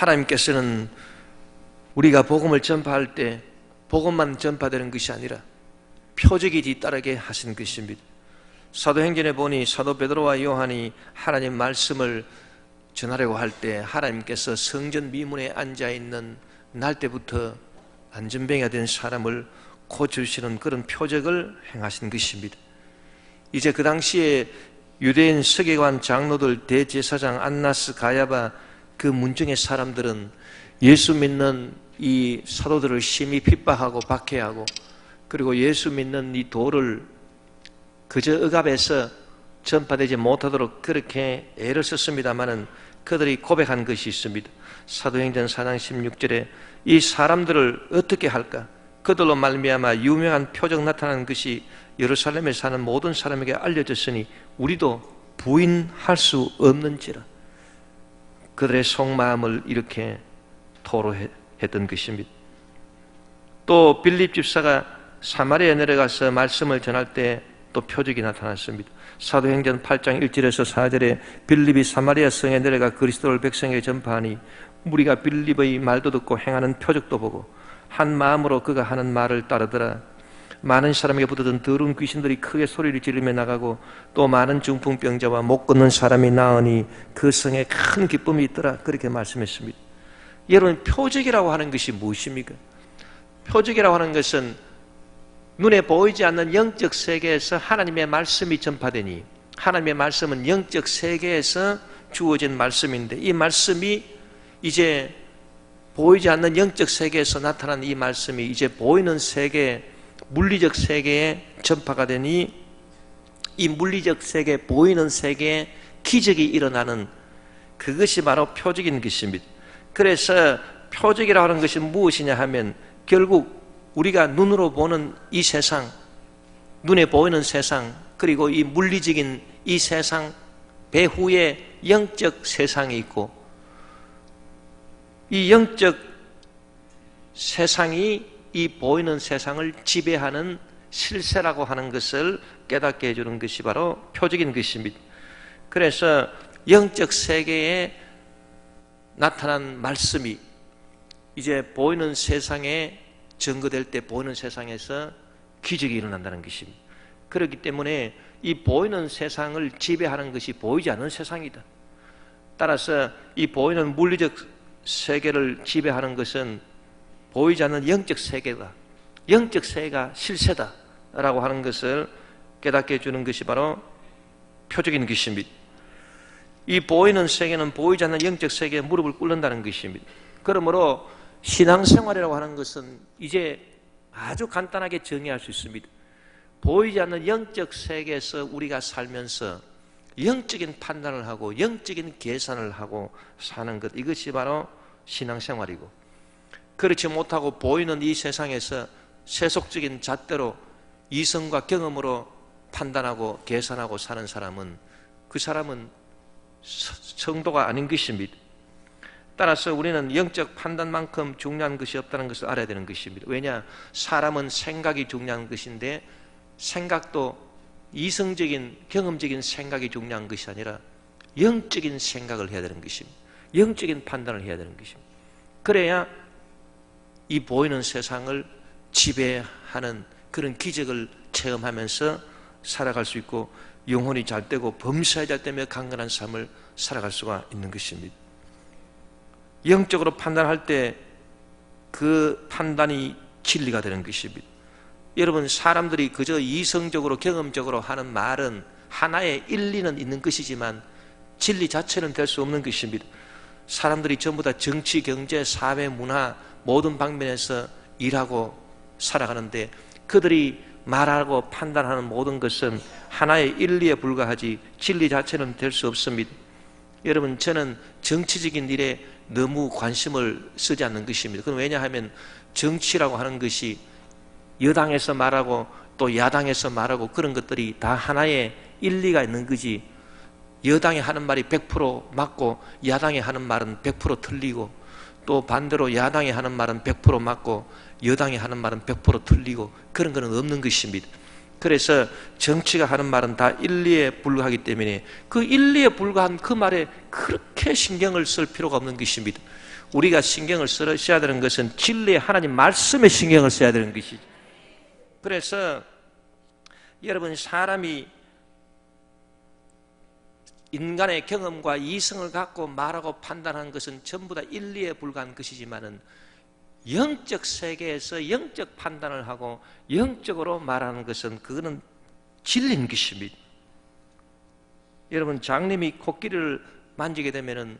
하나님께서는 우리가 복음을 전파할 때 복음만 전파되는 것이 아니라 표적이 뒤따르게 하신 것입니다. 사도행전에 보니 사도 베드로와 요한이 하나님 말씀을 전하려고 할 때 하나님께서 성전 미문에 앉아있는 날 때부터 안전병이가 된 사람을 고쳐주시는 그런 표적을 행하신 것입니다. 이제 그 당시에 유대인 서기관 장로들 대제사장 안나스 가야바 그 문중의 사람들은 예수 믿는 이 사도들을 심히 핍박하고 박해하고 그리고 예수 믿는 이 도를 그저 억압해서 전파되지 못하도록 그렇게 애를 썼습니다마는 그들이 고백한 것이 있습니다. 사도행전 4장 16절에 이 사람들을 어떻게 할까? 그들로 말미암아 유명한 표적 나타나는 것이 예루살렘에 사는 모든 사람에게 알려졌으니 우리도 부인할 수 없는지라. 그들의 속마음을 이렇게 토로했던 것입니다. 또 빌립 집사가 사마리아에 내려가서 말씀을 전할 때 또 표적이 나타났습니다. 사도행전 8장 1절에서 4절에 빌립이 사마리아 성에 내려가 그리스도를 백성에게 전파하니 무리가 빌립의 말도 듣고 행하는 표적도 보고 한 마음으로 그가 하는 말을 따르더라. 많은 사람에게 붙었던 더러운 귀신들이 크게 소리를 지르며 나가고 또 많은 중풍병자와 못 걷는 사람이 나으니 그 성에 큰 기쁨이 있더라. 그렇게 말씀했습니다. 여러분, 표적이라고 하는 것이 무엇입니까? 표적이라고 하는 것은 눈에 보이지 않는 영적 세계에서 하나님의 말씀이 전파되니 하나님의 말씀은 영적 세계에서 주어진 말씀인데 이 말씀이 이제 보이지 않는 영적 세계에서 나타난 이 말씀이 이제 보이는 세계, 물리적 세계에 전파가 되니 이 물리적 세계, 보이는 세계에 기적이 일어나는 그것이 바로 표적인 것입니다. 그래서 표적이라고 하는 것이 무엇이냐 하면 결국 우리가 눈으로 보는 이 세상, 눈에 보이는 세상, 그리고 이 물리적인 이 세상 배후에 영적 세상이 있고 이 영적 세상이 이 보이는 세상을 지배하는 실세라고 하는 것을 깨닫게 해주는 것이 바로 표적인 것입니다. 그래서 영적 세계에 나타난 말씀이 이제 보이는 세상에 증거될 때 보이는 세상에서 기적이 일어난다는 것입니다. 그렇기 때문에 이 보이는 세상을 지배하는 것이 보이지 않는 세상이다. 따라서 이 보이는 물리적 세계를 지배하는 것은 보이지 않는 영적 세계다. 영적 세계가 실세다라고 하는 것을 깨닫게 해주는 것이 바로 표적인 것입니다. 이 보이는 세계는 보이지 않는 영적 세계에 무릎을 꿇는다는 것입니다. 그러므로 신앙생활이라고 하는 것은 이제 아주 간단하게 정의할 수 있습니다. 보이지 않는 영적 세계에서 우리가 살면서 영적인 판단을 하고 영적인 계산을 하고 사는 것, 이것이 바로 신앙생활이고, 그렇지 못하고 보이는 이 세상에서 세속적인 잣대로 이성과 경험으로 판단하고 계산하고 사는 사람은 그 사람은 성도가 아닌 것입니다. 따라서 우리는 영적 판단만큼 중요한 것이 없다는 것을 알아야 되는 것입니다. 왜냐? 사람은 생각이 중요한 것인데 생각도 이성적인 경험적인 생각이 중요한 것이 아니라 영적인 생각을 해야 되는 것입니다. 영적인 판단을 해야 되는 것입니다. 그래야 이 보이는 세상을 지배하는 그런 기적을 체험하면서 살아갈 수 있고 영혼이 잘 되고 범사에 잘 되며 강건한 삶을 살아갈 수가 있는 것입니다. 영적으로 판단할 때 그 판단이 진리가 되는 것입니다. 여러분, 사람들이 그저 이성적으로 경험적으로 하는 말은 하나의 일리는 있는 것이지만 진리 자체는 될 수 없는 것입니다. 사람들이 전부 다 정치, 경제, 사회, 문화 모든 방면에서 일하고 살아가는데 그들이 말하고 판단하는 모든 것은 하나의 일리에 불과하지 진리 자체는 될 수 없습니다. 여러분, 저는 정치적인 일에 너무 관심을 쓰지 않는 것입니다. 그건 왜냐하면 정치라고 하는 것이 여당에서 말하고 또 야당에서 말하고 그런 것들이 다 하나의 일리가 있는 거지, 여당이 하는 말이 100% 맞고 야당이 하는 말은 100% 틀리고 또 반대로 야당이 하는 말은 100% 맞고 여당이 하는 말은 100% 틀리고 그런 것은 없는 것입니다. 그래서 정치가 하는 말은 다 일리에 불과하기 때문에 그 일리에 불과한 그 말에 그렇게 신경을 쓸 필요가 없는 것입니다. 우리가 신경을 써야 되는 것은 진리의 하나님 말씀에 신경을 써야 되는 것이죠. 그래서 여러분, 사람이 인간의 경험과 이성을 갖고 말하고 판단하는 것은 전부 다 일리에 불과한 것이지만은 영적 세계에서 영적 판단을 하고 영적으로 말하는 것은 그거는 진리인 것입니다. 여러분, 장님이 코끼리를 만지게 되면은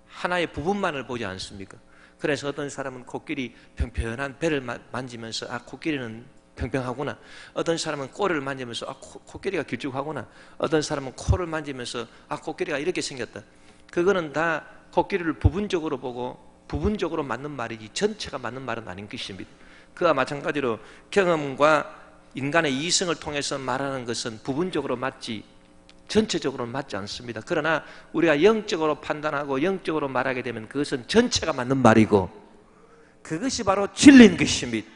하나의 부분만을 보지 않습니까? 그래서 어떤 사람은 코끼리 평평한 배를 만지면서 아, 코끼리는 평평하구나. 어떤 사람은 꼬리를 만지면서 아, 코끼리가 길쭉하구나. 어떤 사람은 코를 만지면서 아, 코끼리가 이렇게 생겼다. 그거는 다 코끼리를 부분적으로 보고 부분적으로 맞는 말이지 전체가 맞는 말은 아닌 것입니다. 그와 마찬가지로 경험과 인간의 이성을 통해서 말하는 것은 부분적으로 맞지 전체적으로는 맞지 않습니다. 그러나 우리가 영적으로 판단하고 영적으로 말하게 되면 그것은 전체가 맞는 말이고 그것이 바로 진리인 것입니다.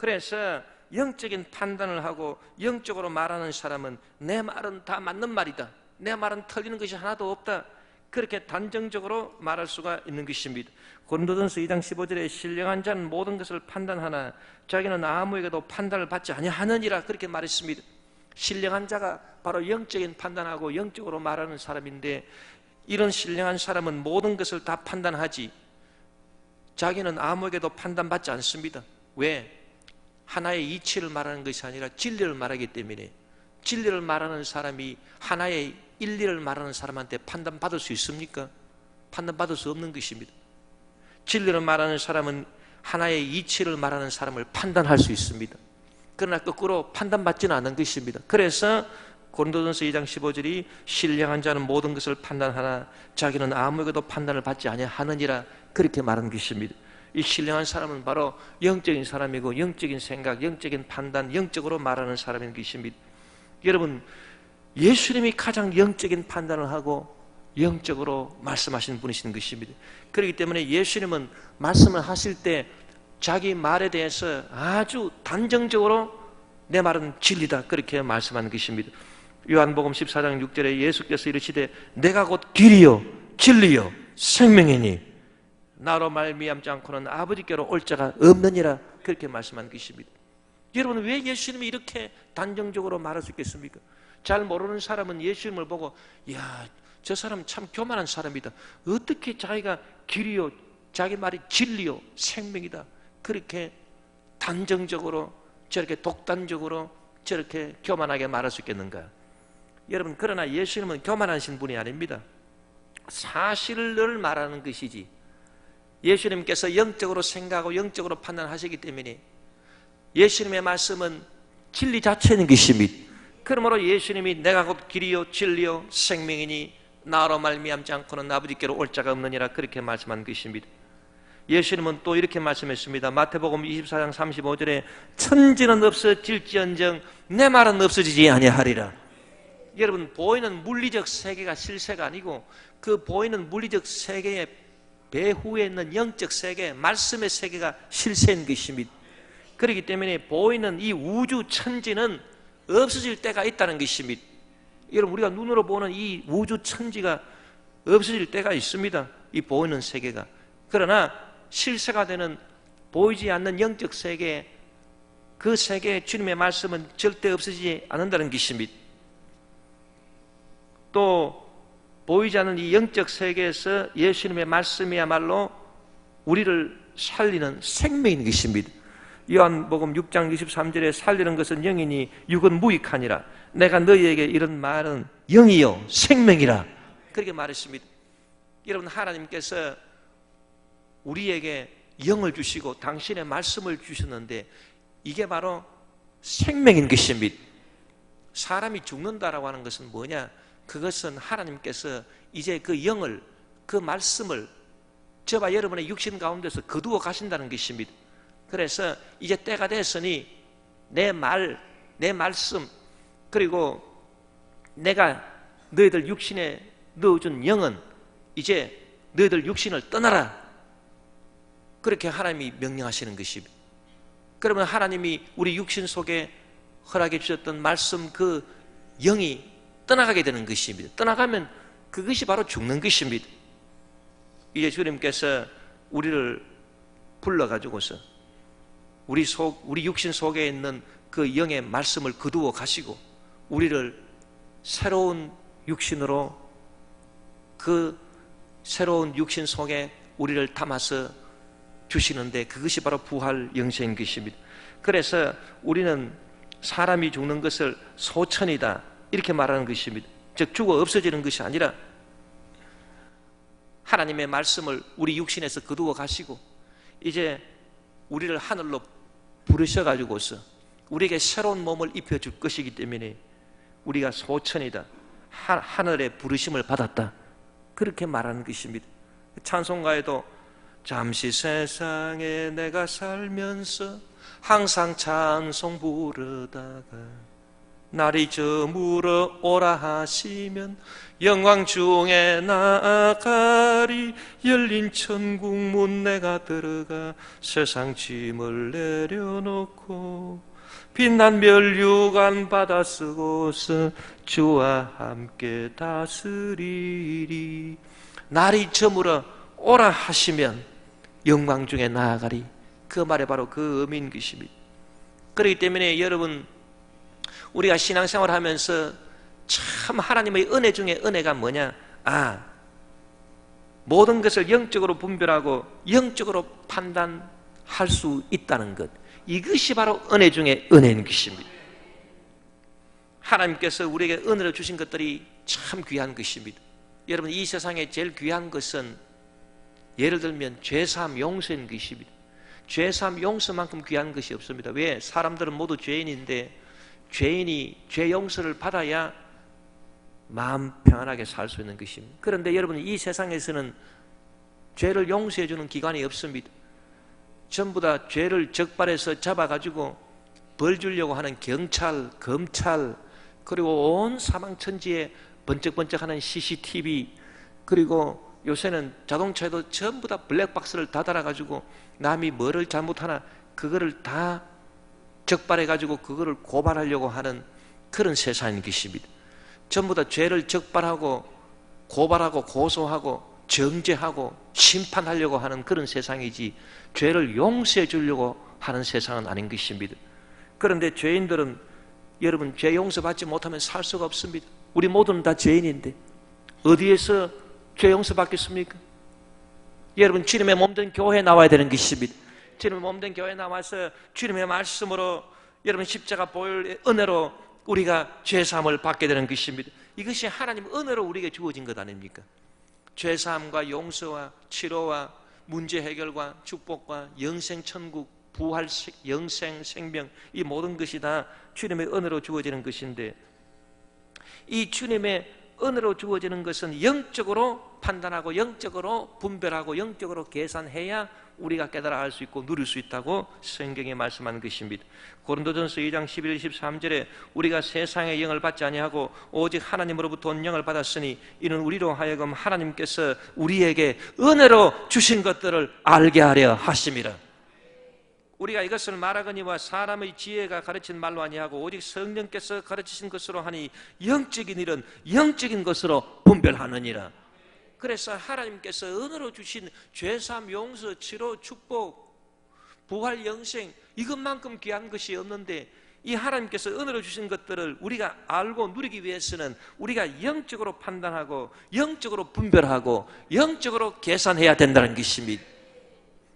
그래서 영적인 판단을 하고 영적으로 말하는 사람은 내 말은 다 맞는 말이다. 내 말은 틀리는 것이 하나도 없다. 그렇게 단정적으로 말할 수가 있는 것입니다. 고린도전서 2장 15절에 신령한 자는 모든 것을 판단하나 자기는 아무에게도 판단을 받지 아니하느니라 그렇게 말했습니다. 신령한 자가 바로 영적인 판단하고 영적으로 말하는 사람인데 이런 신령한 사람은 모든 것을 다 판단하지 자기는 아무에게도 판단받지 않습니다. 왜? 하나의 이치를 말하는 것이 아니라 진리를 말하기 때문에 진리를 말하는 사람이 하나의 일리를 말하는 사람한테 판단받을 수 있습니까? 판단받을 수 없는 것입니다. 진리를 말하는 사람은 하나의 이치를 말하는 사람을 판단할 수 있습니다. 그러나 거꾸로 판단받지는 않은 것입니다. 그래서 고린도전서 2장 15절이 신령한 자는 모든 것을 판단하나 자기는 아무에게도 판단을 받지 아니하느니라 그렇게 말한 것입니다. 이 신령한 사람은 바로 영적인 사람이고 영적인 생각, 영적인 판단, 영적으로 말하는 사람인 것입니다. 여러분, 예수님이 가장 영적인 판단을 하고 영적으로 말씀하시는 분이신 것입니다. 그렇기 때문에 예수님은 말씀을 하실 때 자기 말에 대해서 아주 단정적으로 내 말은 진리다 그렇게 말씀하는 것입니다. 요한복음 14장 6절에 예수께서 이르시되 내가 곧 길이요 진리요 생명이니 나로 말미암지 않고는 아버지께로 올 자가 없느니라 그렇게 말씀한 것입니다. 여러분, 왜 예수님이 이렇게 단정적으로 말할 수 있겠습니까? 잘 모르는 사람은 예수님을 보고 야, 저 사람 참 교만한 사람이다. 어떻게 자기가 길이요 자기 말이 진리요 생명이다 그렇게 단정적으로 저렇게 독단적으로 저렇게 교만하게 말할 수 있겠는가? 여러분, 그러나 예수님은 교만하신 분이 아닙니다. 사실을 말하는 것이지 예수님께서 영적으로 생각하고 영적으로 판단하시기 때문에 예수님의 말씀은 진리 자체인 것입니다. 그러므로 예수님이 내가 곧 길이요 진리요 생명이니 나로 말미암지 않고는 아버지께로 올 자가 없느니라 그렇게 말씀한 것입니다. 예수님은 또 이렇게 말씀했습니다. 마태복음 24장 35절에 천지는 없어질지언정 내 말은 없어지지 아니하리라. 여러분, 보이는 물리적 세계가 실세가 아니고 그 보이는 물리적 세계의 배후에 있는 영적 세계, 말씀의 세계가 실세인 것입니다. 그렇기 때문에 보이는 이 우주 천지는 없어질 때가 있다는 것입니다. 여러분, 우리가 눈으로 보는 이 우주 천지가 없어질 때가 있습니다. 이 보이는 세계가. 그러나 실세가 되는 보이지 않는 영적 세계, 그 세계의 주님의 말씀은 절대 없어지지 않는다는 것입니다. 또 보이지 않는 이 영적 세계에서 예수님의 말씀이야말로 우리를 살리는 생명인 것입니다. 요한복음 6장 23절에 살리는 것은 영이니 육은 무익하니라. 내가 너희에게 이런 말은 영이요 생명이라 그렇게 말했습니다. 여러분, 하나님께서 우리에게 영을 주시고 당신의 말씀을 주셨는데 이게 바로 생명인 것입니다. 사람이 죽는다라고 하는 것은 뭐냐? 그것은 하나님께서 이제 그 영을, 그 말씀을 저와 여러분의 육신 가운데서 거두어 가신다는 것입니다. 그래서 이제 때가 됐으니 내 말, 내 말씀, 그리고 내가 너희들 육신에 넣어준 영은 이제 너희들 육신을 떠나라. 그렇게 하나님이 명령하시는 것입니다. 그러면 하나님이 우리 육신 속에 허락해 주셨던 말씀 그 영이 떠나가게 되는 것입니다. 떠나가면 그것이 바로 죽는 것입니다. 이제 주님께서 우리를 불러가지고서 우리 육신 속에 있는 그 영의 말씀을 거두어 가시고 우리를 새로운 육신으로 그 새로운 육신 속에 우리를 담아서 주시는데 그것이 바로 부활 영생인 것입니다. 그래서 우리는 사람이 죽는 것을 소천이다 이렇게 말하는 것입니다. 즉 죽어 없어지는 것이 아니라 하나님의 말씀을 우리 육신에서 거두어 가시고 이제 우리를 하늘로 부르셔가지고서 우리에게 새로운 몸을 입혀줄 것이기 때문에 우리가 소천이다, 하늘의 부르심을 받았다 그렇게 말하는 것입니다. 찬송가에도 잠시 세상에 내가 살면서 항상 찬송 부르다가 날이 저물어 오라 하시면 영광 중에 나아가리. 열린 천국 문 내가 들어가 세상 짐을 내려놓고 빛난 면류관 받아 쓰고서 주와 함께 다스리리. 날이 저물어 오라 하시면 영광 중에 나아가리. 그 말에 바로 그 의미인 것입니다. 그렇기 때문에 여러분 우리가 신앙생활을 하면서 참 하나님의 은혜 중에 은혜가 뭐냐? 모든 것을 영적으로 분별하고 영적으로 판단할 수 있다는 것, 이것이 바로 은혜 중에 은혜인 것입니다. 하나님께서 우리에게 은혜를 주신 것들이 참 귀한 것입니다. 여러분 이 세상에 제일 귀한 것은 예를 들면 죄사함 용서인 것입니다. 죄사함 용서만큼 귀한 것이 없습니다. 왜? 사람들은 모두 죄인인데 죄인이 죄 용서를 받아야 마음 평안하게 살 수 있는 것입니다. 그런데 여러분 이 세상에서는 죄를 용서해 주는 기관이 없습니다. 전부 다 죄를 적발해서 잡아가지고 벌 주려고 하는 경찰, 검찰, 그리고 온 사방천지에 번쩍번쩍하는 CCTV, 그리고 요새는 자동차에도 전부 다 블랙박스를 다 달아가지고 남이 뭐를 잘못하나 그거를 다 적발해가지고 그거를 고발하려고 하는 그런 세상인 것입니다. 전부 다 죄를 적발하고 고발하고 고소하고 정죄하고 심판하려고 하는 그런 세상이지 죄를 용서해 주려고 하는 세상은 아닌 것입니다. 그런데 죄인들은 여러분 죄 용서받지 못하면 살 수가 없습니다. 우리 모두는 다 죄인인데 어디에서 죄 용서받겠습니까? 여러분 주님의 몸된 교회에 나와야 되는 것입니다. 주님의 몸된 교회에 나와서 주님의 말씀으로 여러분 십자가 보혈의 은혜로 우리가 죄사함을 받게 되는 것입니다. 이것이 하나님 은혜로 우리에게 주어진 것 아닙니까? 죄사함과 용서와 치료와 문제 해결과 축복과 영생 천국, 부활, 영생, 생명, 이 모든 것이 다 주님의 은혜로 주어지는 것인데 이 주님의 은혜로 주어지는 것은 영적으로 판단하고 영적으로 분별하고 영적으로 계산해야 우리가 깨달아 알 수 있고 누릴 수 있다고 성경에 말씀한 것입니다. 고린도전서 2장 11, 13절에 우리가 세상의 영을 받지 아니하고 오직 하나님으로부터 온 영을 받았으니 이는 우리로 하여금 하나님께서 우리에게 은혜로 주신 것들을 알게 하려 하심이라. 우리가 이것을 말하거니와 사람의 지혜가 가르친 말로 아니하고 오직 성령께서 가르치신 것으로 하니 영적인 일은 영적인 것으로 분별하느니라. 그래서 하나님께서 은혜로 주신 죄사함, 용서, 치료, 축복, 부활, 영생 이것만큼 귀한 것이 없는데 이 하나님께서 은혜로 주신 것들을 우리가 알고 누리기 위해서는 우리가 영적으로 판단하고 영적으로 분별하고 영적으로 계산해야 된다는 것입니다.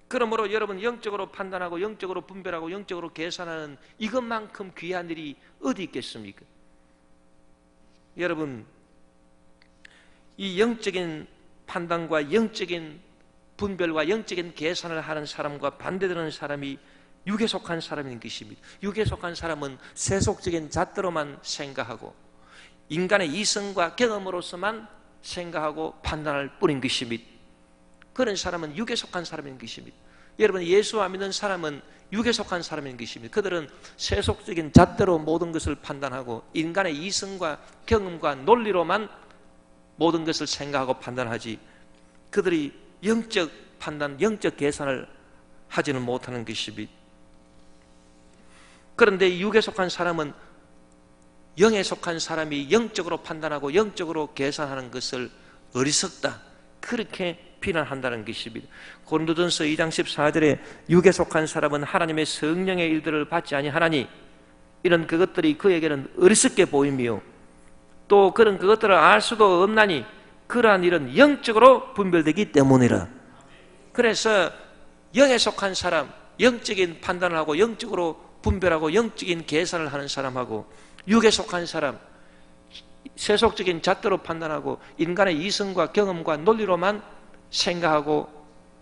그러므로 여러분 영적으로 판단하고 영적으로 분별하고 영적으로 계산하는 이것만큼 귀한 일이 어디 있겠습니까? 여러분 이 영적인 판단과 영적인 분별과 영적인 계산을 하는 사람과 반대되는 사람이 육에 속한 사람인 것입니다. 육에 속한 사람은 세속적인 잣대로만 생각하고 인간의 이성과 경험으로서만 생각하고 판단할 뿐인 것입니다. 그런 사람은 육에 속한 사람인 것입니다. 여러분 예수와 믿는 사람은 육에 속한 사람인 것입니다. 그들은 세속적인 잣대로 모든 것을 판단하고 인간의 이성과 경험과 논리로만 모든 것을 생각하고 판단하지 그들이 영적 판단, 영적 계산을 하지는 못하는 것입니다. 그런데 육에 속한 사람은 영에 속한 사람이 영적으로 판단하고 영적으로 계산하는 것을 어리석다, 그렇게 비난한다는 것입니다. 고린도전서 2장 14절에 육에 속한 사람은 하나님의 성령의 일들을 받지 아니하나니 이런 그것들이 그에게는 어리석게 보이며 또 그런 그것들을 알 수도 없나니 그러한 일은 영적으로 분별되기 때문이라. 그래서 영에 속한 사람, 영적인 판단을 하고 영적으로 분별하고 영적인 계산을 하는 사람하고 육에 속한 사람, 세속적인 잣대로 판단하고 인간의 이성과 경험과 논리로만 생각하고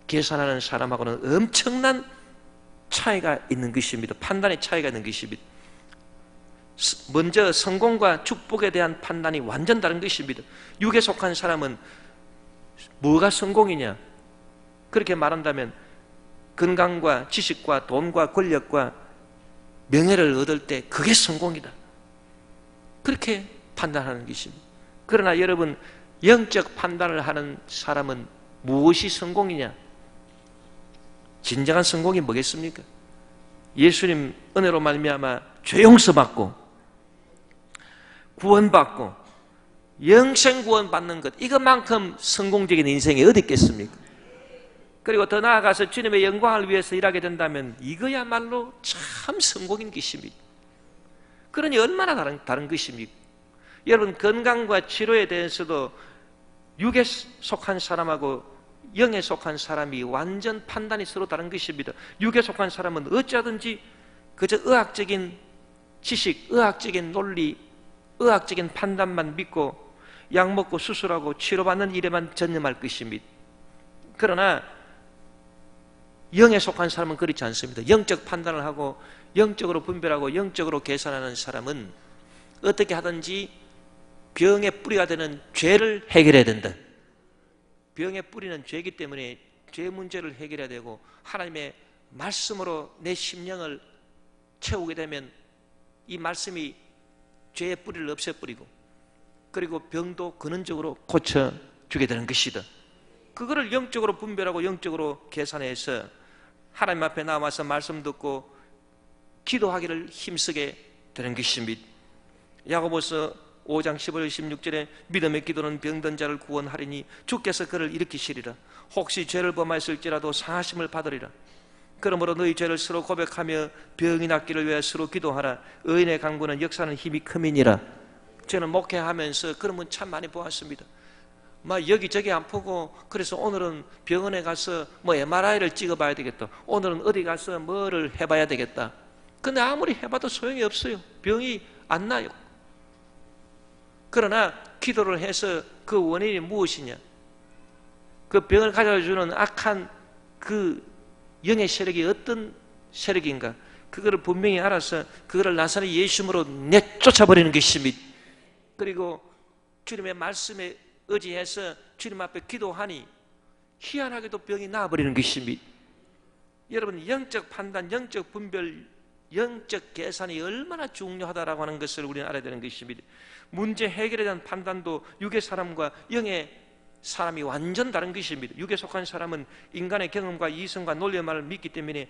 계산하는 사람하고는 엄청난 차이가 있는 것입니다. 판단의 차이가 있는 것입니다. 먼저 성공과 축복에 대한 판단이 완전 다른 것입니다. 육에 속한 사람은 뭐가 성공이냐? 그렇게 말한다면 건강과 지식과 돈과 권력과 명예를 얻을 때 그게 성공이다, 그렇게 판단하는 것입니다. 그러나 여러분, 영적 판단을 하는 사람은 무엇이 성공이냐? 진정한 성공이 뭐겠습니까? 예수님 은혜로 말미암아 죄 용서받고 구원받고 영생 구원받는 것, 이것만큼 성공적인 인생이 어디 있겠습니까? 그리고 더 나아가서 주님의 영광을 위해서 일하게 된다면 이거야말로 참 성공인 것입니다. 그러니 얼마나 다른 것입니까? 여러분, 건강과 치료에 대해서도 육에 속한 사람하고 영에 속한 사람이 완전 판단이 서로 다른 것입니다. 육에 속한 사람은 어찌하든지 그저 의학적인 지식, 의학적인 논리, 의학적인 판단만 믿고 약 먹고 수술하고 치료받는 일에만 전념할 것입니다. 그러나 영에 속한 사람은 그렇지 않습니다. 영적 판단을 하고 영적으로 분별하고 영적으로 계산하는 사람은 어떻게 하든지 병의 뿌리가 되는 죄를 해결해야 된다. 병의 뿌리는 죄이기 때문에 죄 문제를 해결해야 되고 하나님의 말씀으로 내 심령을 채우게 되면 이 말씀이 죄의 뿌리를 없애버리고 그리고 병도 근원적으로 고쳐주게 되는 것이다. 그거를 영적으로 분별하고 영적으로 계산해서 하나님 앞에 나와서 말씀 듣고 기도하기를 힘쓰게 되는 것입니다. 야고보서 5장 15절 16절에 믿음의 기도는 병든 자를 구원하리니 주께서 그를 일으키시리라. 혹시 죄를 범하였을지라도 사하심을 받으리라. 그러므로 너희 죄를 서로 고백하며 병이 낫기를 위해 서로 기도하라. 의인의 강구는 역사는 힘이 큼이니라. 저는 목회하면서 그런 분 참 많이 보았습니다. 막 여기저기 아프고 그래서 오늘은 병원에 가서 뭐 MRI를 찍어봐야 되겠다, 오늘은 어디 가서 뭐를 해봐야 되겠다. 근데 아무리 해봐도 소용이 없어요. 병이 안 나요. 그러나 기도를 해서 그 원인이 무엇이냐, 그 병을 가져주는 악한 그 영의 세력이 어떤 세력인가, 그거를 분명히 알아서 그거를 나사렛 예수님으로 내쫓아버리는 것입니다. 그리고 주님의 말씀에 의지해서 주님 앞에 기도하니 희한하게도 병이 나아버리는 것입니다. 여러분, 영적 판단, 영적 분별, 영적 계산이 얼마나 중요하다라고 하는 것을 우리는 알아야 되는 것입니다. 문제 해결에 대한 판단도 육의 사람과 영의 사람이 완전 다른 것입니다. 육에 속한 사람은 인간의 경험과 이성과 논리의 말을 믿기 때문에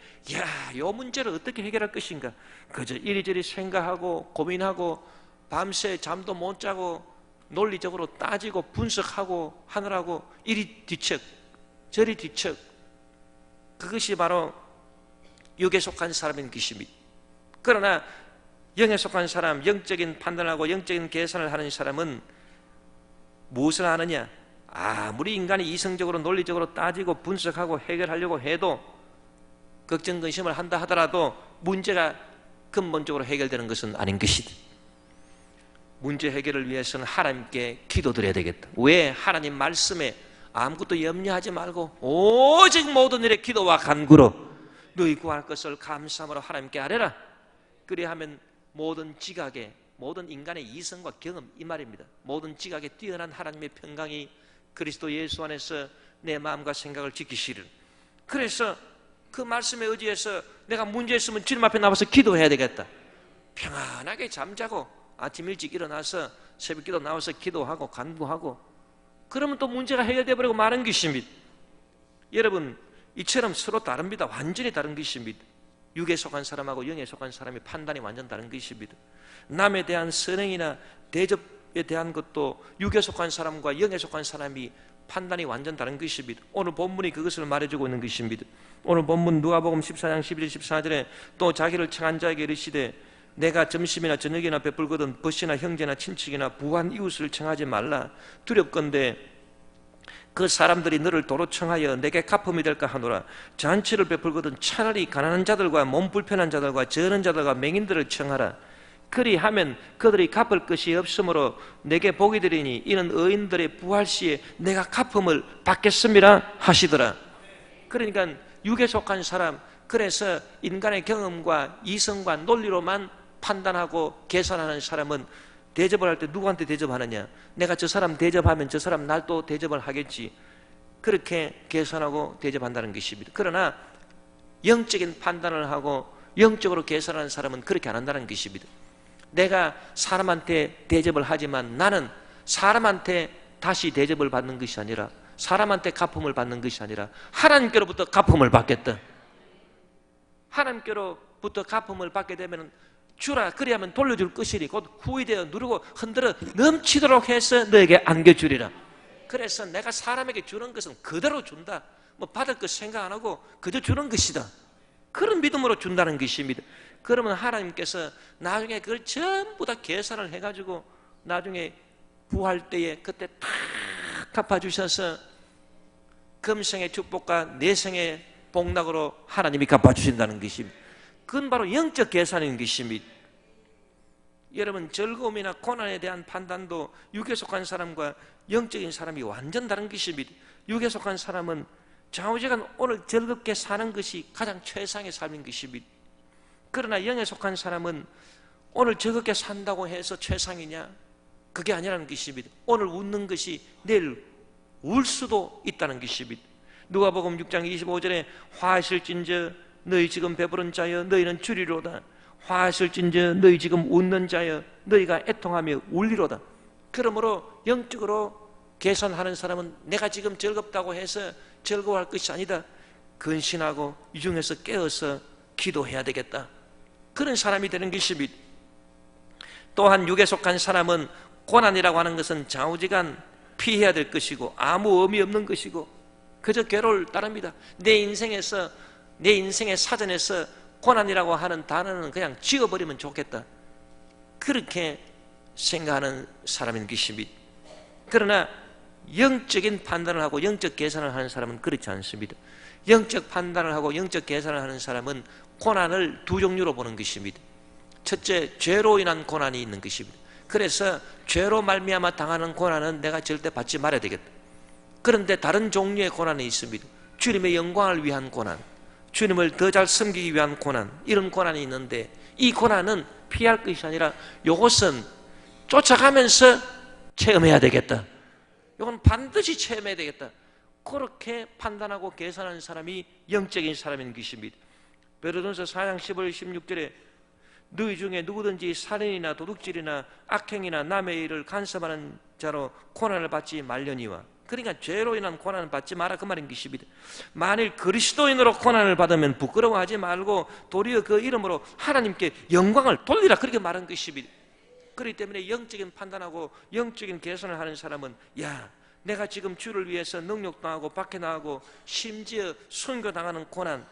이 문제를 어떻게 해결할 것인가 그저 이리저리 생각하고 고민하고 밤새 잠도 못 자고 논리적으로 따지고 분석하고 하느라고 이리 뒤척 저리 뒤척, 그것이 바로 육에 속한 사람인 것입니다. 그러나 영에 속한 사람, 영적인 판단을 하고 영적인 계산을 하는 사람은 무엇을 하느냐, 아무리 인간이 이성적으로 논리적으로 따지고 분석하고 해결하려고 해도 걱정 근심을 한다 하더라도 문제가 근본적으로 해결되는 것은 아닌 것이다. 문제 해결을 위해서는 하나님께 기도드려야 되겠다. 왜? 하나님 말씀에 아무것도 염려하지 말고 오직 모든 일에 기도와 간구로 너희 구할 것을 감사함으로 하나님께 아뢰라. 그리하면 모든 지각에, 모든 인간의 이성과 경험, 이 말입니다. 모든 지각에 뛰어난 하나님의 평강이 그리스도 예수 안에서 내 마음과 생각을 지키시리라. 그래서 그 말씀에 의지해서 내가 문제 있으면 주님 앞에 나와서 기도해야 되겠다. 평안하게 잠자고 아침 일찍 일어나서 새벽 기도 나와서 기도하고 간구하고 그러면 또 문제가 해결되어 버리고 마는 것입니다. 여러분, 이처럼 서로 다릅니다. 완전히 다른 것입니다. 육에 속한 사람하고 영에 속한 사람이 판단이 완전 다른 것입니다. 남에 대한 선행이나 대접에 대한 것도 육에 속한 사람과 영에 속한 사람이 판단이 완전 다른 것입니다. 오늘 본문이 그것을 말해주고 있는 것입니다. 오늘 본문 누가복음 14장 11, 14절에 또 자기를 청한 자에게 이르시되 내가 점심이나 저녁이나 베풀거든 벗이나 형제나 친척이나 부한 이웃을 청하지 말라. 두렵건대 그 사람들이 너를 도로 청하여 내게 갚음이 될까 하노라. 잔치를 베풀거든 차라리 가난한 자들과 몸 불편한 자들과 저는 자들과 맹인들을 청하라. 그리하면 그들이 갚을 것이 없으므로 내게 복이 되리니 이는 의인들의 부활 시에 내가 갚음을 받겠습니다 하시더라. 그러니까 육에 속한 사람, 그래서 인간의 경험과 이성과 논리로만 판단하고 계산하는 사람은 대접을 할 때 누구한테 대접하느냐? 내가 저 사람 대접하면 저 사람 날 또 대접을 하겠지. 그렇게 계산하고 대접한다는 것입니다. 그러나 영적인 판단을 하고 영적으로 계산하는 사람은 그렇게 안 한다는 것입니다. 내가 사람한테 대접을 하지만 나는 사람한테 다시 대접을 받는 것이 아니라 사람한테 갚음을 받는 것이 아니라 하나님께로부터 갚음을 받겠다. 하나님께로부터 갚음을 받게 되면 주라 그리하면 돌려줄 것이니 곧 후이되어 누르고 흔들어 넘치도록 해서 너에게 안겨주리라. 그래서 내가 사람에게 주는 것은 그대로 준다. 뭐 받을 것 생각 안 하고 그저 주는 것이다. 그런 믿음으로 준다는 것입니다. 그러면 하나님께서 나중에 그걸 전부 다 계산을 해가지고 나중에 부활 때에 그때 탁 갚아주셔서 금생의 축복과 내생의 복락으로 하나님이 갚아주신다는 것입니다. 그건 바로 영적 계산인 것입니다. 여러분, 즐거움이나 고난에 대한 판단도 육에 속한 사람과 영적인 사람이 완전 다른 것입니다. 육에 속한 사람은 좌우지간 오늘 즐겁게 사는 것이 가장 최상의 삶인 것입니다. 그러나 영에 속한 사람은 오늘 즐겁게 산다고 해서 최상이냐? 그게 아니라는 것입니다. 오늘 웃는 것이 내일 울 수도 있다는 것입니다. 누가복음 6장 25절에 화하실진저 너희 지금 배부른 자여 너희는 주리로다. 화하실진저 너희 지금 웃는 자여 너희가 애통하며 울리로다. 그러므로 영적으로 계산하는 사람은 내가 지금 즐겁다고 해서 즐거워할 것이 아니다. 근신하고 이 중에서 깨어서 기도해야 되겠다. 그런 사람이 되는 것입니다. 또한 육에 속한 사람은 고난이라고 하는 것은 좌우지간 피해야 될 것이고 아무 의미 없는 것이고 그저 괴로울 따릅니다. 내 인생의 사전에서 고난이라고 하는 단어는 그냥 지워버리면 좋겠다. 그렇게 생각하는 사람인 것입니다. 그러나 영적인 판단을 하고 영적 계산을 하는 사람은 그렇지 않습니다. 영적 판단을 하고 영적 계산을 하는 사람은 고난을 두 종류로 보는 것입니다. 첫째, 죄로 인한 고난이 있는 것입니다. 그래서 죄로 말미암아 당하는 고난은 내가 절대 받지 말아야 되겠다. 그런데 다른 종류의 고난이 있습니다. 주님의 영광을 위한 고난, 주님을 더 잘 섬기기 위한 고난, 이런 고난이 있는데 이 고난은 피할 것이 아니라 이것은 쫓아가면서 체험해야 되겠다. 이건 반드시 체험해야 되겠다. 그렇게 판단하고 계산하는 사람이 영적인 사람인 것입니다. 베드로전서 4장 15절 16절에 너희 중에 누구든지 살인이나 도둑질이나 악행이나 남의 일을 간섭하는 자로 고난을 받지 말려니와. 그러니까 죄로 인한 고난을 받지 마라 그 말인 것입니다. 만일 그리스도인으로 고난을 받으면 부끄러워하지 말고 도리어 그 이름으로 하나님께 영광을 돌리라 그렇게 말한 것입니다. 그렇기 때문에 영적인 판단하고 영적인 계산을 하는 사람은 야, 내가 지금 주를 위해서 능력당하고 박해당하고 심지어 순교당하는 고난,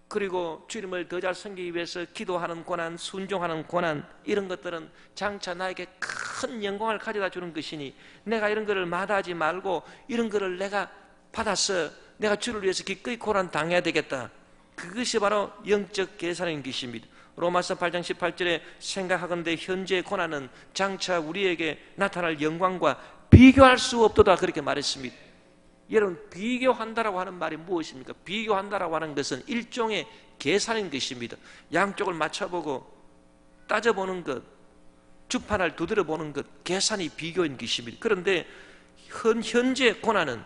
그리고 주님을 더 잘 섬기기 위해서 기도하는 고난, 순종하는 고난, 이런 것들은 장차 나에게 큰 영광을 가져다 주는 것이니 내가 이런 것을 마다하지 말고 이런 것을 내가 받아서 내가 주를 위해서 기꺼이 고난 당해야 되겠다. 그것이 바로 영적 계산인 것입니다. 로마서 8장 18절에 생각하건대 현재의 고난은 장차 우리에게 나타날 영광과 비교할 수 없도다 그렇게 말했습니다. 여러분, 비교한다라고 하는 말이 무엇입니까? 비교한다라고 하는 것은 일종의 계산인 것입니다. 양쪽을 맞춰보고 따져보는 것, 주판을 두드려보는 것, 계산이 비교인 것입니다. 그런데 현재 고난은,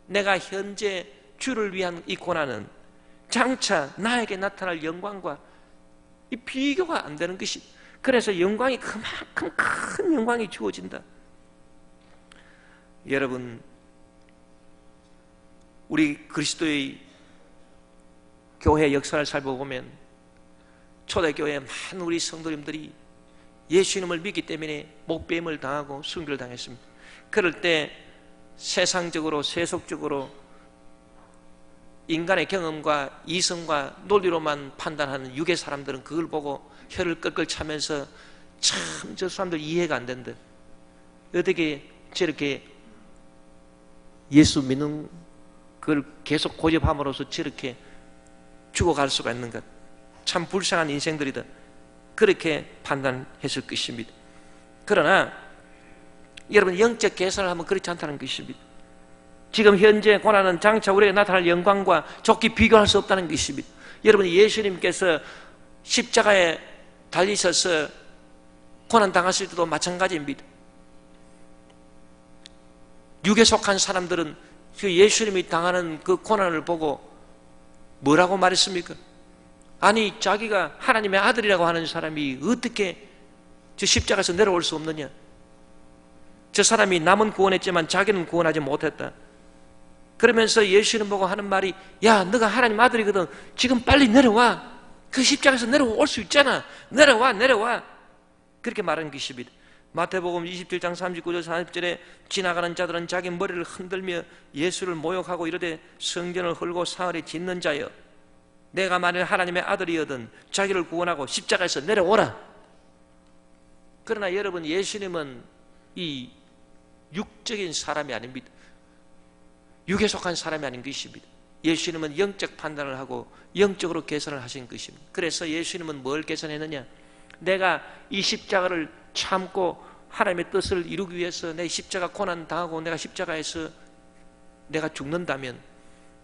내가 현재 주를 위한 이 고난은 장차 나에게 나타날 영광과 이 비교가 안 되는 것이, 그래서 영광이 그만큼 큰 영광이 주어진다. 여러분, 우리 그리스도의 교회 역사를 살펴보면 초대교회 많은 우리 성도님들이 예수님을 믿기 때문에 목배임을 당하고 순교를 당했습니다. 그럴 때 세상적으로 세속적으로 인간의 경험과 이성과 논리로만 판단하는 유괴 사람들은 그걸 보고 혀를 끌끌 차면서 참 저 사람들 이해가 안 된다. 어떻게 저렇게 예수 믿는 그걸 계속 고집함으로써 저렇게 죽어갈 수가 있는가. 참 불쌍한 인생들이다. 그렇게 판단했을 것입니다. 그러나 여러분 영적 계산을 하면 그렇지 않다는 것입니다. 지금 현재 고난은 장차 우리에게 나타날 영광과 좋게 비교할 수 없다는 것입니다. 여러분 예수님께서 십자가에 달리셔서 고난 당하실 때도 마찬가지입니다. 육에 속한 사람들은 그 예수님이 당하는 그 고난을 보고 뭐라고 말했습니까? 아니 자기가 하나님의 아들이라고 하는 사람이 어떻게 저 십자가에서 내려올 수 없느냐? 저 사람이 남은 구원했지만 자기는 구원하지 못했다. 그러면서 예수님 보고 하는 말이 야 너가 하나님 아들이거든 지금 빨리 내려와. 그 십자가에서 내려올 수 있잖아. 내려와. 그렇게 말하는 것입니다. 마태복음 27장 39절 40절에 지나가는 자들은 자기 머리를 흔들며 예수를 모욕하고 이르되 성전을 헐고 사흘에 짓는 자여 내가 만일 하나님의 아들이거든 자기를 구원하고 십자가에서 내려오라. 그러나 여러분 예수님은 이 육적인 사람이 아닙니다. 육에 속한 사람이 아닌 것입니다. 예수님은 영적 판단을 하고 영적으로 계산을 하신 것입니다. 그래서 예수님은 뭘 계산했느냐? 내가 이 십자가를 참고 하나님의 뜻을 이루기 위해서 내 십자가 고난 당하고 내가 십자가에서 내가 죽는다면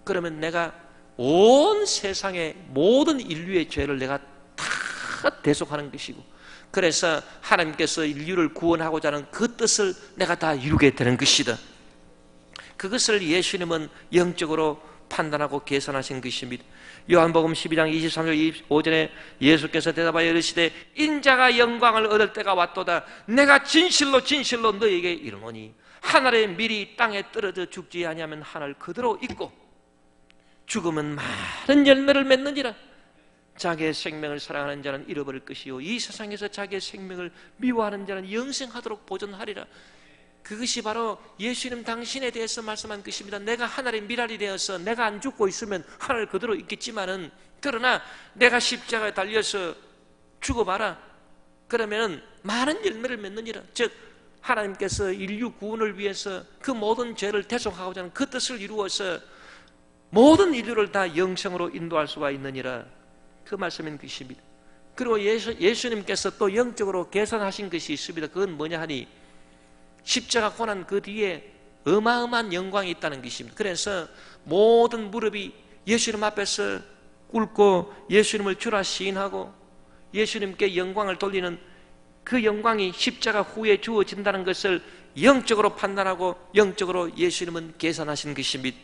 그러면 내가 온 세상의 모든 인류의 죄를 내가 다 대속하는 것이고 그래서 하나님께서 인류를 구원하고자 하는 그 뜻을 내가 다 이루게 되는 것이다. 그것을 예수님은 영적으로 판단하고 계산하신 것입니다. 요한복음 12장 23절 25절에 예수께서 대답하여 이르시되 인자가 영광을 얻을 때가 왔도다. 내가 진실로 너에게 이르노니 하늘의 밀이 땅에 떨어져 죽지 아니하면 하늘 그대로 있고 죽으면 많은 열매를 맺느니라. 자기의 생명을 사랑하는 자는 잃어버릴 것이요 이 세상에서 자기의 생명을 미워하는 자는 영생하도록 보존하리라. 그것이 바로 예수님 당신에 대해서 말씀한 것입니다. 내가 하늘의 밀알이 되어서 내가 안 죽고 있으면 하늘 그대로 있겠지만은 그러나 내가 십자가에 달려서 죽어봐라. 그러면 많은 열매를 맺느니라. 즉 하나님께서 인류 구원을 위해서 그 모든 죄를 대속하고자 하는 그 뜻을 이루어서 모든 인류를 다 영생으로 인도할 수가 있느니라. 그 말씀인 것입니다. 그리고 예수님께서 또 영적으로 계산하신 것이 있습니다. 그건 뭐냐 하니 십자가 고난 그 뒤에 어마어마한 영광이 있다는 것입니다. 그래서 모든 무릎이 예수님 앞에서 꿇고 예수님을 주라 시인하고 예수님께 영광을 돌리는 그 영광이 십자가 후에 주어진다는 것을 영적으로 판단하고 영적으로 예수님은 계산하신 것입니다.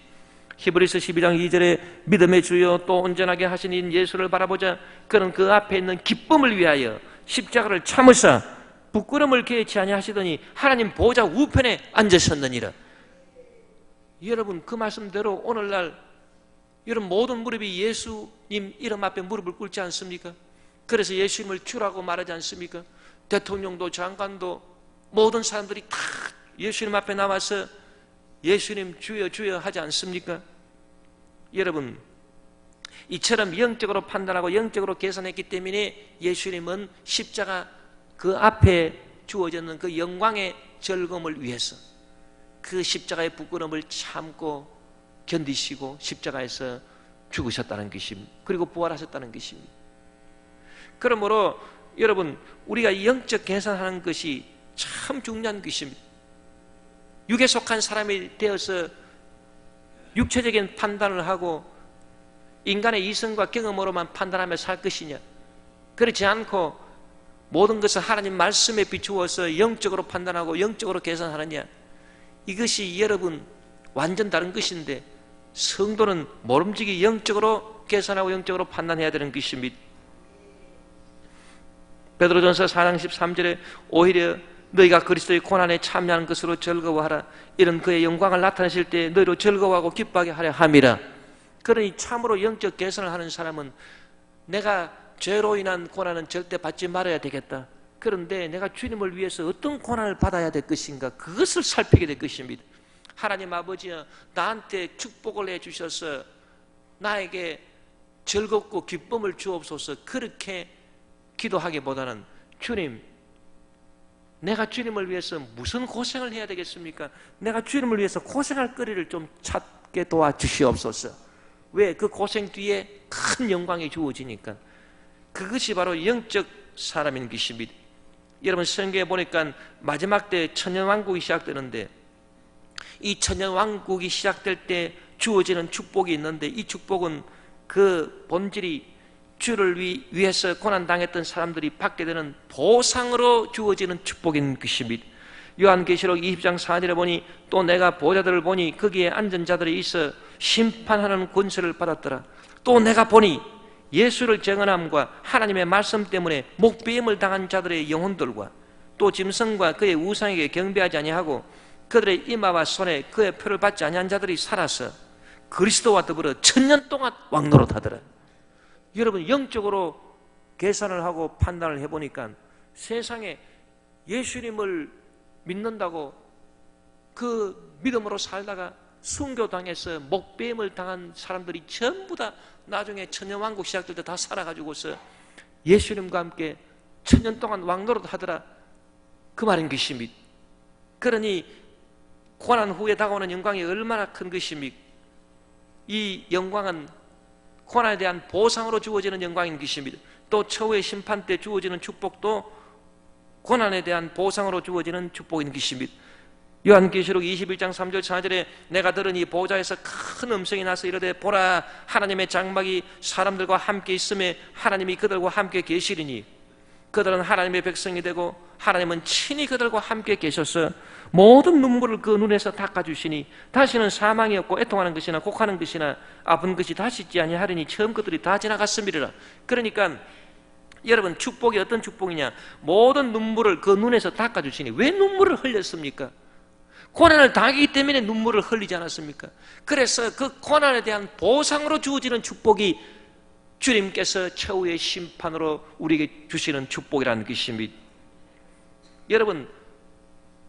히브리서 12장 2절에 믿음의 주여 또 온전하게 하신 인 예수를 바라보자. 그는 그 앞에 있는 기쁨을 위하여 십자가를 참으사 부끄러움을 개의치 아니하시더니 하나님 보좌 우편에 앉으셨느니라. 여러분 그 말씀대로 오늘날 여러분 모든 무릎이 예수님 이름 앞에 무릎을 꿇지 않습니까? 그래서 예수님을 주라고 말하지 않습니까? 대통령도 장관도 모든 사람들이 다 예수님 앞에 나와서 예수님 주여 주여 하지 않습니까? 여러분 이처럼 영적으로 판단하고 영적으로 계산했기 때문에 예수님은 십자가 그 앞에 주어졌는 그 영광의 즐거움을 위해서 그 십자가의 부끄러움을 참고 견디시고 십자가에서 죽으셨다는 것입니다. 그리고 부활하셨다는 것입니다. 그러므로 여러분 우리가 영적 계산하는 것이 참 중요한 것입니다. 육에 속한 사람이 되어서 육체적인 판단을 하고 인간의 이성과 경험으로만 판단하며 살 것이냐, 그렇지 않고 모든 것을 하나님 말씀에 비추어서 영적으로 판단하고 영적으로 계산하느냐, 이것이 여러분 완전 다른 것인데 성도는 모름지기 영적으로 계산하고 영적으로 판단해야 되는 것입니다. 베드로전서 4장 13절에 오히려 너희가 그리스도의 고난에 참여하는 것으로 즐거워하라. 이런 그의 영광을 나타내실 때 너희로 즐거워하고 기뻐하게 하려 함이라. 그러니 참으로 영적 개선을 하는 사람은 내가 죄로 인한 고난은 절대 받지 말아야 되겠다. 그런데 내가 주님을 위해서 어떤 고난을 받아야 될 것인가, 그것을 살피게 될 것입니다. 하나님 아버지여, 나한테 축복을 해주셔서 나에게 즐겁고 기쁨을 주옵소서, 그렇게 기도하기보다는 주님, 내가 주님을 위해서 무슨 고생을 해야 되겠습니까? 내가 주님을 위해서 고생할 거리를 좀 찾게 도와주시옵소서. 왜? 그 고생 뒤에 큰 영광이 주어지니까. 그것이 바로 영적 사람인 것입니다. 여러분, 성경에 보니까 마지막 때 천년왕국이 시작되는데, 이 천년왕국이 시작될 때 주어지는 축복이 있는데, 이 축복은 그 본질이 주를 위해서 고난당했던 사람들이 받게 되는 보상으로 주어지는 축복인 것입니다. 요한계시록 20장 4절에 보니 또 내가 보좌들을 보니 거기에 앉은 자들이 있어 심판하는 권세를 받았더라. 또 내가 보니 예수를 증언함과 하나님의 말씀 때문에 목배임을 당한 자들의 영혼들과 또 짐승과 그의 우상에게 경배하지 아니하고 그들의 이마와 손에 그의 표를 받지 아니한 자들이 살아서 그리스도와 더불어 천년 동안 왕노릇하더라. 여러분, 영적으로 계산을 하고 판단을 해보니까 세상에 예수님을 믿는다고 그 믿음으로 살다가 순교당해서 목배임을 당한 사람들이 전부 다 나중에 천년왕국 시작될 때 다 살아가지고서 예수님과 함께 천년 동안 왕노릇 하더라, 그 말인 것입니다. 그러니 고난 후에 다가오는 영광이 얼마나 큰 것입니까? 이 영광은 고난에 대한 보상으로 주어지는 영광인 것입니다. 또 처우의 심판 때 주어지는 축복도 고난에 대한 보상으로 주어지는 축복인 것입니다. 요한계시록 21장 3절 4절에 내가 들으니 보좌에서 큰 음성이 나서 이르되 보라, 하나님의 장막이 사람들과 함께 있음에 하나님이 그들과 함께 계시리니 그들은 하나님의 백성이 되고 하나님은 친히 그들과 함께 계셔서 모든 눈물을 그 눈에서 닦아주시니 다시는 사망이 없고 애통하는 것이나 곡하는 것이나 아픈 것이 다시 있지 아니하리니 처음 것들이 다 지나갔음이라. 그러니까 여러분, 축복이 어떤 축복이냐? 모든 눈물을 그 눈에서 닦아주시니. 왜 눈물을 흘렸습니까? 고난을 당하기 때문에 눈물을 흘리지 않았습니까? 그래서 그 고난에 대한 보상으로 주어지는 축복이 주님께서 최후의 심판으로 우리에게 주시는 축복이라는 것입니다. 여러분,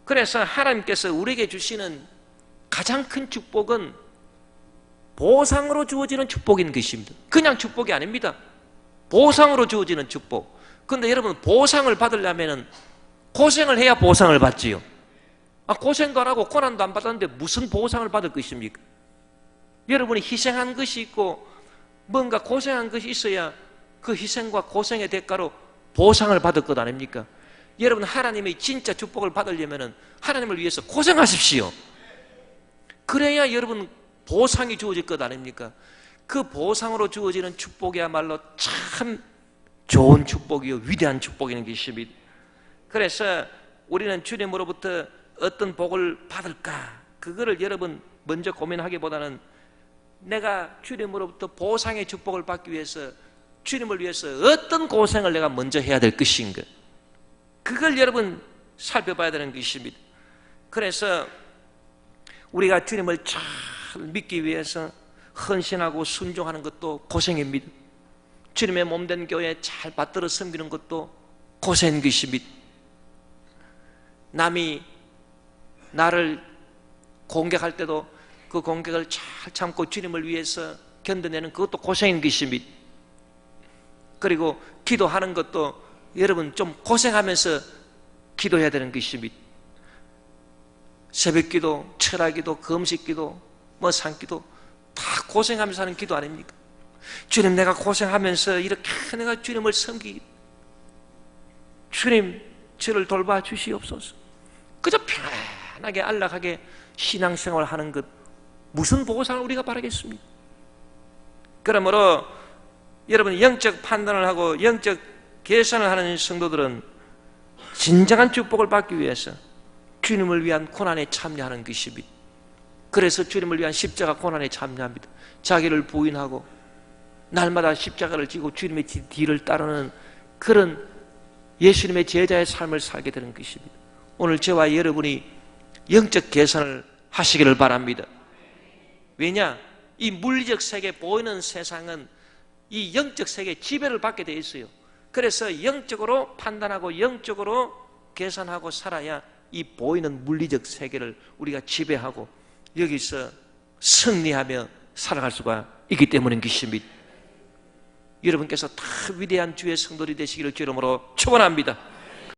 그래서 하나님께서 우리에게 주시는 가장 큰 축복은 보상으로 주어지는 축복인 것입니다. 그냥 축복이 아닙니다. 보상으로 주어지는 축복. 그런데 여러분, 보상을 받으려면 고생을 해야 보상을 받지요. 고생도 안 하고 고난도 안 받았는데 무슨 보상을 받을 것입니까? 여러분이 희생한 것이 있고 뭔가 고생한 것이 있어야 그 희생과 고생의 대가로 보상을 받을 것 아닙니까? 여러분, 하나님의 진짜 축복을 받으려면 하나님을 위해서 고생하십시오. 그래야 여러분 보상이 주어질 것 아닙니까? 그 보상으로 주어지는 축복이야말로 참 좋은 축복이요, 위대한 축복인 것입니다. 그래서 우리는 주님으로부터 어떤 복을 받을까, 그거를 여러분 먼저 고민하기보다는 내가 주님으로부터 보상의 축복을 받기 위해서 주님을 위해서 어떤 고생을 내가 먼저 해야 될 것인가, 그걸 여러분 살펴봐야 되는 것입니다. 그래서 우리가 주님을 잘 믿기 위해서 헌신하고 순종하는 것도 고생입니다. 주님의 몸된 교회에 잘 받들어 섬기는 것도 고생인 것입니다. 남이 나를 공격할 때도 그 공격을 잘 참고 주님을 위해서 견뎌내는 그것도 고생인 것입니다. 그리고 기도하는 것도 여러분 좀 고생하면서 기도해야 되는 것입니다. 새벽기도, 철학기도, 금식기도, 산기도 다 고생하면서 하는 기도 아닙니까? 주님, 내가 고생하면서 이렇게 내가 주님을 섬기, 주님 저를 돌봐 주시옵소서. 그저 편안하게 안락하게 신앙생활 하는 것, 무슨 보상을 우리가 바라겠습니까? 그러므로 여러분, 영적 판단을 하고 영적 계산을 하는 성도들은 진정한 축복을 받기 위해서 주님을 위한 고난에 참여하는 것입니다. 그래서 주님을 위한 십자가 고난에 참여합니다. 자기를 부인하고 날마다 십자가를 지고 주님의 뒤를 따르는 그런 예수님의 제자의 삶을 살게 되는 것입니다. 오늘 저와 여러분이 영적 계산을 하시기를 바랍니다. 왜냐? 이 물리적 세계, 보이는 세상은 이 영적 세계의 지배를 받게 되어 있어요. 그래서 영적으로 판단하고 영적으로 계산하고 살아야 이 보이는 물리적 세계를 우리가 지배하고 여기서 승리하며 살아갈 수가 있기 때문인 것입니다. 여러분께서 다 위대한 주의 성도들이 되시기를 주름으로 축원합니다.